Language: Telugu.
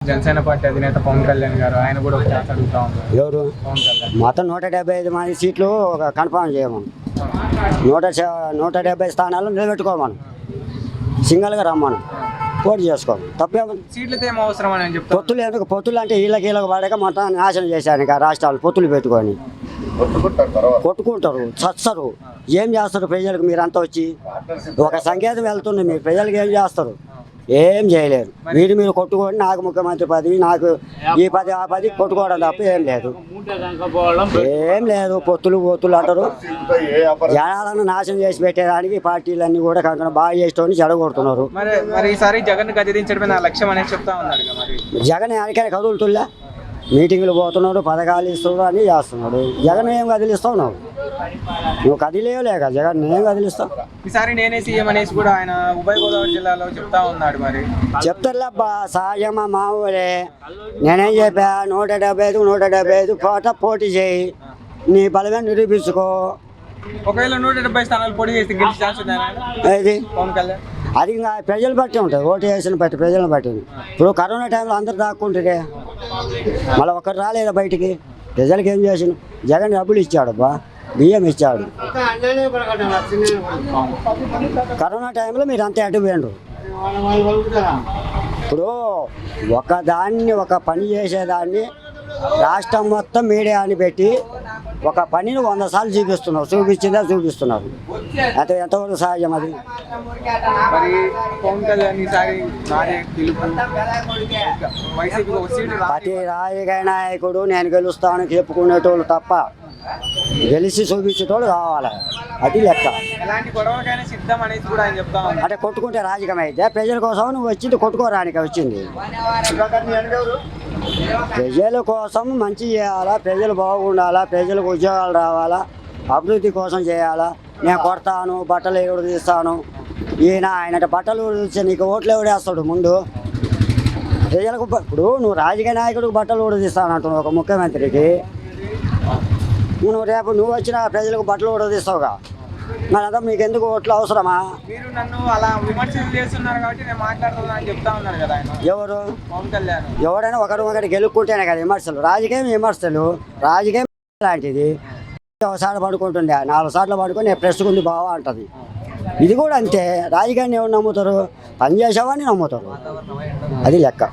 జనసేన పార్టీ అధినేత పవన్ కళ్యాణ్ గారు ఆయన కూడా ఒక ఛాన్స్ అడుగుతా ఉన్నారు. ఎవరు పవన్ కళ్యాణ్ మొత్తం 175 మంది సీట్లు కన్ఫర్మ్ చేయమను. 170 స్థానాలు నిలబెట్టుకోమను. సింగల్గా రమ్మను, పోటీ చేసుకోమను. తప్పేమని సీట్లతో ఏం అవసరం అని చెప్తా. పొత్తులు ఎందుకు? పొత్తులు అంటే వీళ్ళకి పడక మొత్తం నాశనం చేశాను. ఇక రాష్ట్రాలు పొత్తులు పెట్టుకొని కొట్టుకుంటారు, చస్తారు. ఏం చేస్తారు ప్రజలకు? మీరంతా వచ్చి ఒక సంకేతం వెళ్తుంది, మీరు ప్రజలకు ఏం చేస్తారు? ఏం చేయలేరు. మీరు కొట్టుకోండి, నాకు ముఖ్యమంత్రి పదవి, నాకు ఈ పది ఆ పది కొట్టుకోవడం తప్ప ఏం లేదు. ఏం లేదు. పొత్తులు అంటారు. జనాలను నాశనం చేసి పెట్టేదానికి పార్టీలన్నీ కూడా కంకణ బాగా చేసేటోని చెడగొడుతున్నారు. మరి ఈసారి జగన్ గదిలించడమే నా లక్ష్యం అనేది చెప్తా ఉన్నారు. జగన్ ఎక్కడికైనా కదులుతుల్లా, మీటింగ్లు పోతున్నాడు, పథకాలు ఇస్తున్నాడు, అన్నీ చేస్తున్నాడు. జగన్ ఏం కదిలిస్తావు? నువ్వు కదిలేయలేక జగన్ ఏం కదిలిస్తావు? ఈసారి నేనే సీఎం అనేసి కూడా ఆయన ఉభయ గోదావరి జిల్లాలో చెప్తా ఉన్నాడు. మరి చెప్తారులేబ్బా, సహజమా, మామూలే. నేనేం చెప్పా? 175 పోటీ చేయి, నీ బలమే నిరూపించుకో. ఒకవేళ 170 స్థానాలు పోటీ చేస్తే గెలిచే ఛాన్స్ ఉందా అది పవన్ కళ్యాణ్? అది ఇంకా ప్రజలు బట్టి ఉంటుంది, ఓటు వేసిన బట్టి, ప్రజలను బట్టి. ఇప్పుడు కరోనా టైంలో అందరు దాక్కుంటుంటే మళ్ళీ ఒక్కరు రాలేదా బయటికి? ప్రజలకు ఏం చేసిన? జగన్ డబ్బులు ఇచ్చాడు, బియ్యం ఇచ్చాడు. కరోనా టైంలో మీరు అంతే అటు పోయిండ్రు. ఇప్పుడు ఒక పని చేసేదాన్ని రాష్ట్రం మొత్తం మీడియాని పెట్టి ఒక పనిని 100 సార్లు చూపిస్తున్నారు. అంటే ఎంతవరకు సహజం అది? మరి పవన్ కళ్యాణ్ ఈసారి ప్రతి రాజకీయ నాయకుడు నేను గెలుస్తాను చెప్పుకునేటోళ్ళు తప్ప గెలిచి చూపించేటోళ్ళు కావాలి. అది లెక్క. అంటే కొట్టుకుంటే రాజకీయం అయితే ప్రజల కోసం నువ్వు వచ్చింది కొట్టుకోరానికి వచ్చింది. ప్రజల కోసం మంచి చేయాలా, ప్రజలు బాగుండాలా, ప్రజలకు ఉద్యోగాలు రావాలా, అభివృద్ధి కోసం చేయాలా. నేను కొడతాను, బట్టలు ఎవడు తీస్తాను, ఆయన బట్టలు తీస్తే నీకు ఓట్లు ఎవడేస్తాడు ముందు? ప్రజలకు ఇప్పుడు నువ్వు రాజకీయ నాయకుడికి బట్టలు కూడా తీస్తాను అంటున్నావు. ఒక ముఖ్యమంత్రికి రేపు నువ్వు వచ్చిన ప్రజలకు బట్టలు కూడా తీస్తావుగా. మనంతా మీకు ఎందుకు ఓట్లు అవసరమా? మీరు నన్ను అలా విమర్శలు చేస్తున్నారు కాబట్టి నేను మాట్లాడుతున్నా అని చెప్తా ఉన్నారు కదా ఆయన. ఎవరు? పవన్ కళ్యాణ్. ఎవరైనా ఒకటి గెలుక్కుంటేనే కదా విమర్శలు. రాజకీయం లాంటిది. ఒకసారి పడుకుంటుండే, 4 సార్లు పడుకొని ప్రెస్ గుంది బావా అంటది. ఇది కూడా అంతే. రాజకీయాన్ని ఎవరు నమ్ముతారు? పని చేసేవాడిని నమ్ముతారు. అది లెక్క.